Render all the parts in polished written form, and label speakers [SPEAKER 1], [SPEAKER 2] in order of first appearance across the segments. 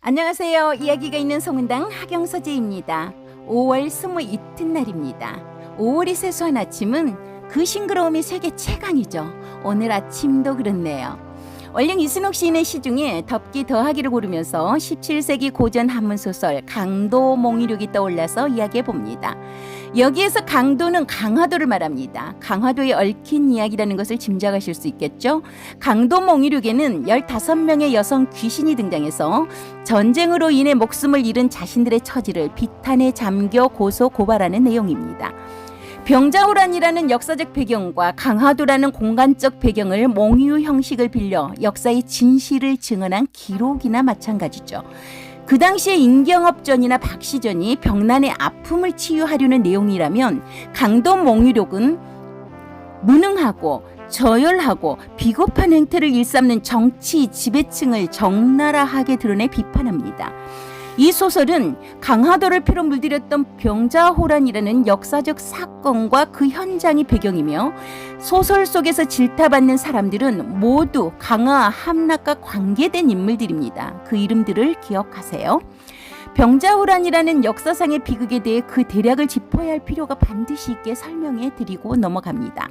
[SPEAKER 1] 안녕하세요. 이야기가 있는 송은당 하경서재입니다. 5월 20 이튿날입니다. 5월이 세수한 아침은 그 싱그러움이 세계 최강이죠. 오늘 아침도 그렇네요. 원령 이순옥 시인의 시 중에 덥기 더하기를 고르면서 17세기 고전 한문소설 강도몽이륙이 떠올라서 이야기해봅니다. 여기에서 강도는 강화도를 말합니다. 강화도에 얽힌 이야기라는 것을 짐작하실 수 있겠죠. 강도몽이륙에는 15명의 여성 귀신이 등장해서 전쟁으로 인해 목숨을 잃은 자신들의 처지를 비탄에 잠겨 고소 고발하는 내용입니다. 병자호란이라는 역사적 배경과 강화도라는 공간적 배경을 몽유 형식을 빌려 역사의 진실을 증언한 기록이나 마찬가지죠. 그 당시에 임경업전이나 박시전이 병난의 아픔을 치유하려는 내용이라면 강도몽유록은 무능하고 저열하고 비겁한 행태를 일삼는 정치 지배층을 적나라하게 드러내 비판합니다. 이 소설은 강화도를 피로 물들였던 병자호란이라는 역사적 사건과 그 현장이 배경이며 소설 속에서 질타받는 사람들은 모두 강화 함락과 관계된 인물들입니다. 그 이름들을 기억하세요. 병자호란이라는 역사상의 비극에 대해 그 대략을 짚어야 할 필요가 반드시 있게 설명해 드리고 넘어갑니다.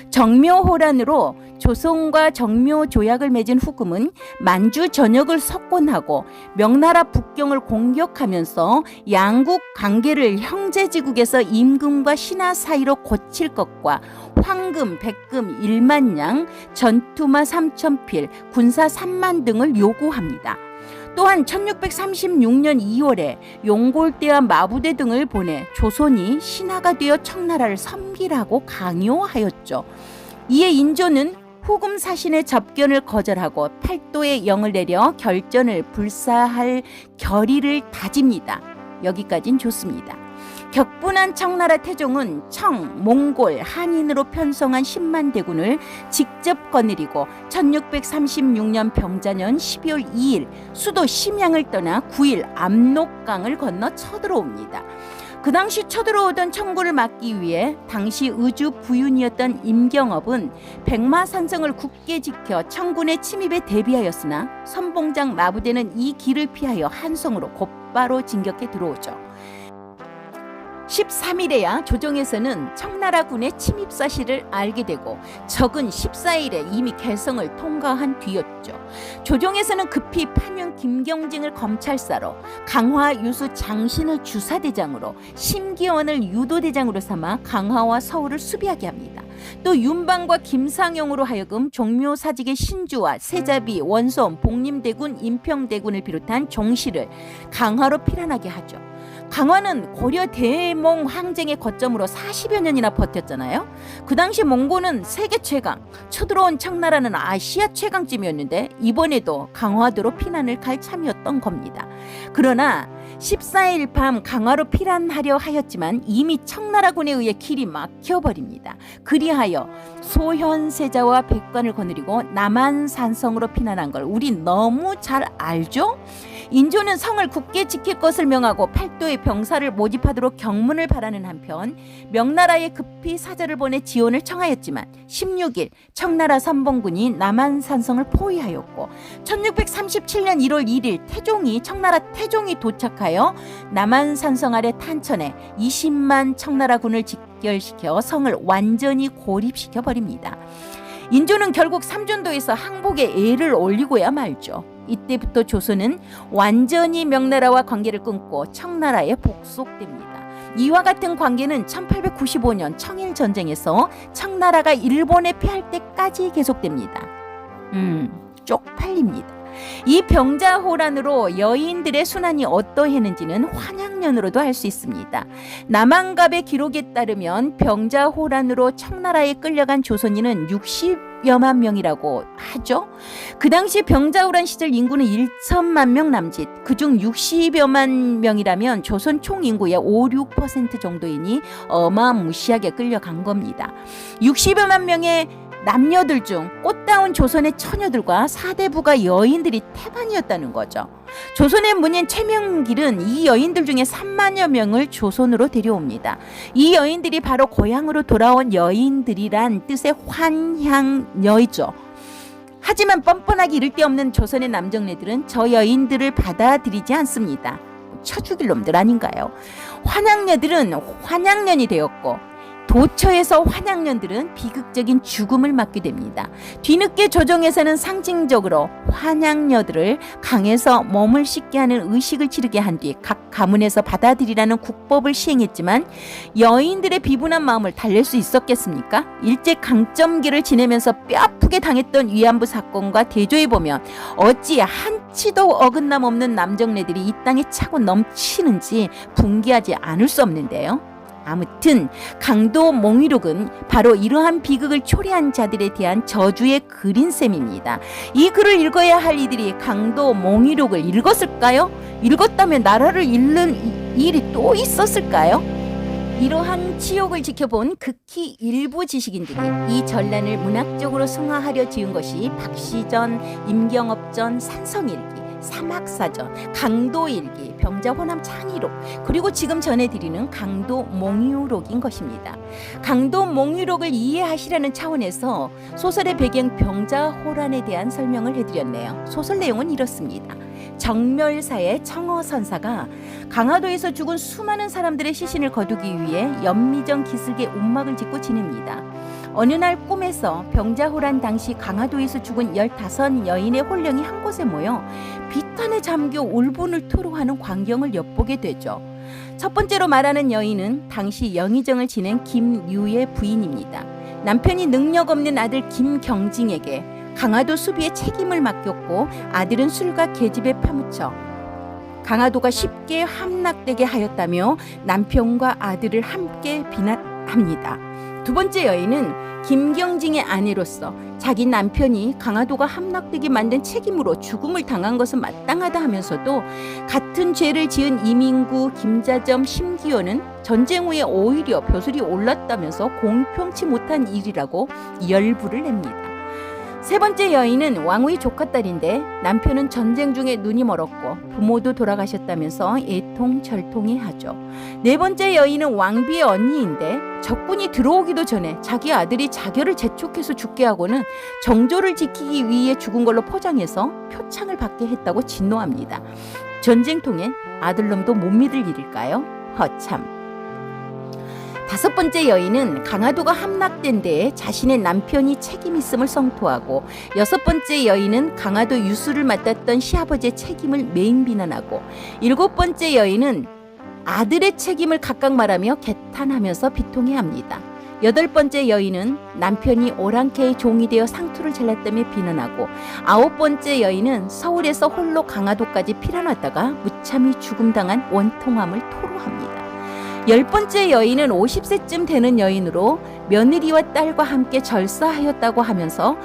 [SPEAKER 1] 정묘호란으로 조선과 정묘조약을 맺은 후금은 만주 전역을 석권하고 명나라 북경을 공격하면서 양국 관계를 형제지국에서 임금과 신하 사이로 고칠 것과 황금, 백금 1만 양, 전투마 3,000필, 군사 3만 등을 요구합니다. 또한 1636년 2월에 용골대와 마부대 등을 보내 조선이 신하가 되어 청나라를 섬기라고 강요하였죠. 이에 인조는 후금 사신의 접견을 거절하고 팔도에 영을 내려 결전을 불사할 결의를 다집니다. 여기까진 좋습니다. 격분한 청나라 태종은 청, 몽골, 한인으로 편성한 10만 대군을 직접 거느리고 1636년 병자년 12월 2일 수도 심양을 떠나 9일 압록강을 건너 쳐들어옵니다. 그 당시 쳐들어오던 청군을 막기 위해 당시 의주 부윤이었던 임경업은 백마산성을 굳게 지켜 청군의 침입에 대비하였으나 선봉장 마부대는 이 길을 피하여 한성으로 곧바로 진격해 들어오죠. 13일에야 조정에서는 청나라군의 침입 사실을 알게 되고 적은 14일에 이미 개성을 통과한 뒤였죠. 조정에서는 급히 판윤 김경진을 검찰사로, 강화 유수 장신을 주사대장으로, 심기원을 유도대장으로 삼아 강화와 서울을 수비하게 합니다. 또 윤방과 김상용으로 하여금 종묘사직의 신주와 세자비, 원솜, 복림대군, 인평대군을 비롯한 종실을 강화로 피란하게 하죠. 강화는 고려 대몽 항쟁의 거점으로 40여 년이나 버텼잖아요. 그 당시 몽고는 세계 최강, 쳐들어온 청나라는 아시아 최강쯤이었는데 이번에도 강화도로 피난을 갈 참이었던 겁니다. 그러나 14일 밤 강화로 피난하려 하였지만 이미 청나라군에 의해 길이 막혀버립니다. 그리하여 소현세자와 백관을 거느리고 남한산성으로 피난한 걸 우리 너무 잘 알죠? 인조는 성을 굳게 지킬 것을 명하고 팔도에 병사를 모집하도록 경문을 바라는 한편 명나라에 급히 사절을 보내 지원을 청하였지만 16일 청나라 선봉군이 남한산성을 포위하였고 1637년 1월 1일 청나라 태종이 도착하여 남한산성 아래 탄천에 20만 청나라군을 직결시켜 성을 완전히 고립시켜 버립니다. 인조는 결국 삼전도에서 항복에 애를 올리고야 말죠. 이때부터 조선은 완전히 명나라와 관계를 끊고 청나라에 복속됩니다. 이와 같은 관계는 1895년 청일전쟁에서 청나라가 일본에 패할 때까지 계속됩니다. 쪽팔립니다. 이 병자호란으로 여인들의 순환이 어떠했는지는 환양년으로도 알 수 있습니다. 남한갑의 기록에 따르면 병자호란으로 청나라에 끌려간 조선인은 60여만 명이라고 하죠. 그 당시 병자호란 시절 인구는 1천만 명 남짓, 그중 60여만 명이라면 조선 총 인구의 5, 6% 정도이니 어마무시하게 끌려간 겁니다. 60여만 명의 남녀들 중 꽃다운 조선의 처녀들과 사대부가 여인들이 태반이었다는 거죠. 조선의 문인 최명길은 이 여인들 중에 3만여 명을 조선으로 데려옵니다. 이 여인들이 바로 고향으로 돌아온 여인들이란 뜻의 환향녀이죠. 하지만 뻔뻔하게 이를 데 없는 조선의 남정네들은 저 여인들을 받아들이지 않습니다. 쳐 죽일 놈들 아닌가요? 환양녀들은 환양년이 되었고 도처에서 환양년들은 비극적인 죽음을 맞게 됩니다. 뒤늦게 조정에서는 상징적으로 환양녀들을 강에서 몸을 씻게 하는 의식을 치르게 한 뒤 각 가문에서 받아들이라는 국법을 시행했지만 여인들의 비분한 마음을 달랠 수 있었겠습니까? 일제 강점기를 지내면서 뼈아프게 당했던 위안부 사건과 대조해보면 어찌 한치도 어긋남 없는 남정네들이 이 땅에 차고 넘치는지 분개하지 않을 수 없는데요. 아무튼 강도 몽유록은 바로 이러한 비극을 초래한 자들에 대한 저주의 글인셈입니다. 이 글을 읽어야 할 이들이 강도 몽유록을 읽었을까요? 읽었다면 나라를 잃는 일이 또 있었을까요? 이러한 치욕을 지켜본 극히 일부 지식인들이 이 전란을 문학적으로 승화하려 지은 것이 박시전, 임경업전, 산성일기, 사막사전, 강도일기, 병자호남 창의록, 그리고 지금 전해드리는 강도 몽유록인 것입니다. 강도 몽유록을 이해하시려는 차원에서 소설의 배경 병자호란에 대한 설명을 해드렸네요. 소설 내용은 이렇습니다. 정멸사의 청어선사가 강화도에서 죽은 수많은 사람들의 시신을 거두기 위해 연미정 기슭에 움막을 짓고 지냅니다. 어느 날 꿈에서 병자호란 당시 강화도에서 죽은 15여인의 혼령이 한 곳에 모여 비탄에 잠겨 울분을 토로하는 광경을 엿보게 되죠. 첫 번째로 말하는 여인은 당시 영의정을 지낸 김유의 부인입니다. 남편이 능력 없는 아들 김경징에게 강화도 수비의 책임을 맡겼고 아들은 술과 계집에 파묻혀 강화도가 쉽게 함락되게 하였다며 남편과 아들을 함께 비난합니다. 두 번째 여인은 김경징의 아내로서 자기 남편이 강화도가 함락되게 만든 책임으로 죽음을 당한 것은 마땅하다 하면서도 같은 죄를 지은 이민구, 김자점, 심기호는 전쟁 후에 오히려 벼슬이 올랐다면서 공평치 못한 일이라고 열부를 냅니다. 세 번째 여인은 왕후의 조카딸인데 남편은 전쟁 중에 눈이 멀었고 부모도 돌아가셨다면서 애통절통해 하죠. 네 번째 여인은 왕비의 언니인데 적군이 들어오기도 전에 자기 아들이 자결을 재촉해서 죽게 하고는 정조를 지키기 위해 죽은 걸로 포장해서 표창을 받게 했다고 진노합니다. 전쟁통엔 아들놈도 못 믿을 일일까요? 허참. 다섯 번째 여인은 강화도가 함락된 데에 자신의 남편이 책임 있음을 성토하고 여섯 번째 여인은 강화도 유수를 맡았던 시아버지의 책임을 맹 비난하고 일곱 번째 여인은 아들의 책임을 각각 말하며 개탄하면서 비통해합니다. 여덟 번째 여인은 남편이 오랑캐의 종이 되어 상투를 잘랐다며 비난하고 아홉 번째 여인은 서울에서 홀로 강화도까지 피난왔다가 무참히 죽음당한 원통함을 토로합니다. 열 번째 여인은 50세쯤 되는 여인으로 며느리와 딸과 함께 절사하였다고 하면서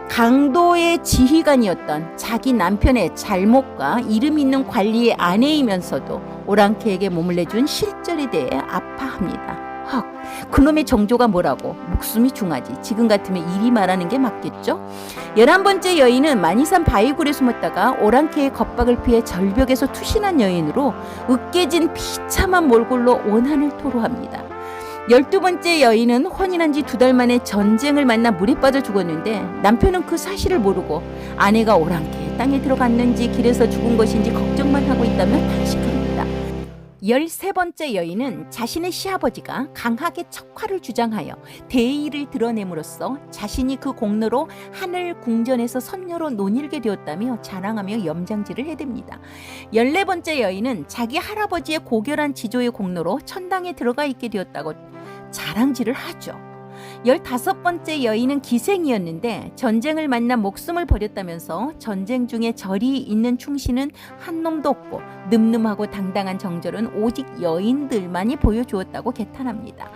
[SPEAKER 1] 강도의 지휘관이었던 자기 남편의 잘못과 이름 있는 관리의 아내이면서도 오랑캐에게 몸을 내준 실절에 대해 아파합니다. 헉, 그놈의 정조가 뭐라고 목숨이 중하지. 지금 같으면 이리 말하는 게 맞겠죠? 11번째 여인은 만이산 바위굴에 숨었다가 오랑캐의 겁박을 피해 절벽에서 투신한 여인으로 으깨진 비참한 몰골로 원한을 토로합니다. 12번째 여인은 혼인한 지 2달 만에 전쟁을 만나 물에 빠져 죽었는데 남편은 그 사실을 모르고 아내가 오랑캐 땅에 들어갔는지 길에서 죽은 것인지 걱정만 하고 있다며 탄식합니다. 13번째 여인은 자신의 시아버지가 강하게 척화를 주장하여 대의를 드러냄으로써 자신이 그 공로로 하늘 궁전에서 선녀로 논일게 되었다며 자랑하며 염장질을 해댑니다. 14번째 여인은 자기 할아버지의 고결한 지조의 공로로 천당에 들어가 있게 되었다고 자랑질을 하죠. 15번째 여인은 기생이었는데 전쟁을 만나 목숨을 버렸다면서 전쟁 중에 절이 있는 충신은 한 놈도 없고 늠름하고 당당한 정절은 오직 여인들만이 보여주었다고 개탄합니다.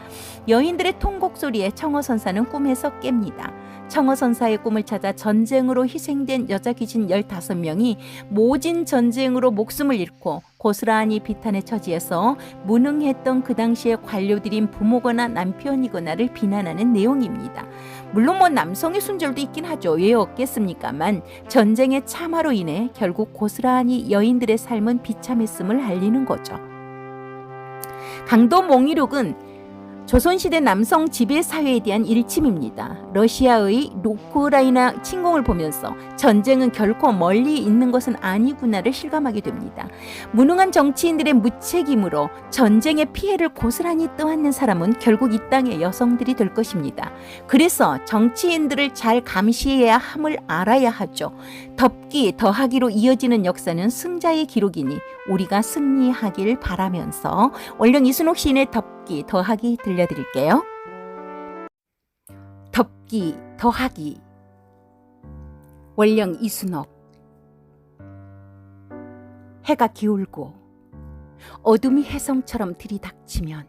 [SPEAKER 1] 여인들의 통곡 소리에 청어선사는 꿈에서 깹니다. 청어선사의 꿈을 찾아 전쟁으로 희생된 여자 귀신 15명이 모진 전쟁으로 목숨을 잃고 고스란히 비탄의 처지에서 무능했던 그 당시의 관료들인 부모거나 남편이거나를 비난하는 내용입니다. 물론 남성의 순절도 있긴 하죠. 왜 없겠습니까만 전쟁의 참화로 인해 결국 고스란히 여인들의 삶은 비참했음을 알리는 거죠. 강도 몽유록은 조선시대 남성 지배 사회에 대한 일침입니다. 러시아의 우크라이나 침공을 보면서 전쟁은 결코 멀리 있는 것은 아니구나를 실감하게 됩니다. 무능한 정치인들의 무책임으로 전쟁의 피해를 고스란히 떠안는 사람은 결국 이 땅의 여성들이 될 것입니다. 그래서 정치인들을 잘 감시해야 함을 알아야 하죠. 덮기, 더하기로 이어지는 역사는 승자의 기록이니 우리가 승리하길 바라면서 원령 이순옥 시인의 덮기, 더하기 들려드릴게요. 덮기, 더하기. 원령 이순옥. 해가 기울고 어둠이 혜성처럼 들이닥치면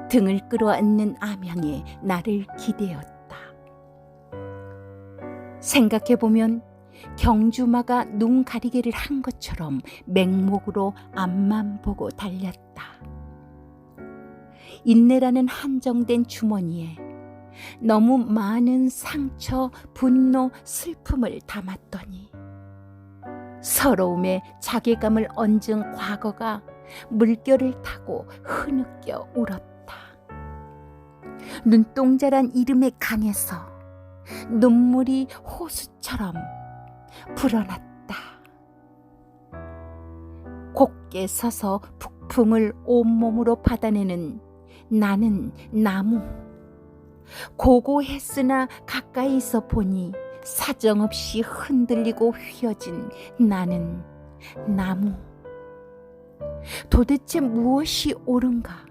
[SPEAKER 1] 등을 끌어안는 암양에 나를 기대었다. 생각해보면 경주마가 눈 가리개를 한 것처럼 맹목으로 앞만 보고 달렸다. 인내라는 한정된 주머니에 너무 많은 상처, 분노, 슬픔을 담았더니 서러움에 자괴감을 얹은 과거가 물결을 타고 흐느껴 울었다. 눈동자란 이름의 강에서 눈물이 호수처럼 불어났다. 곱게 서서 북풍을 온몸으로 받아내는 나는 나무. 고고했으나 가까이서 보니 사정없이 흔들리고 휘어진 나는 나무. 도대체 무엇이 옳은가?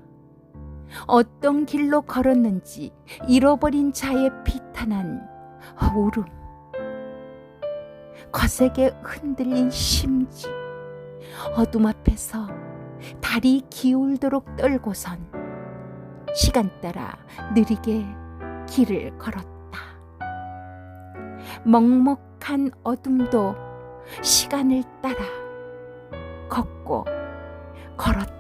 [SPEAKER 1] 어떤 길로 걸었는지 잃어버린 자의 비탄한 울음. 거세게 흔들린 심지. 어둠 앞에서 다리 기울도록 떨고선 시간 따라 느리게 길을 걸었다. 먹먹한 어둠도 시간을 따라 걷고 걸었다.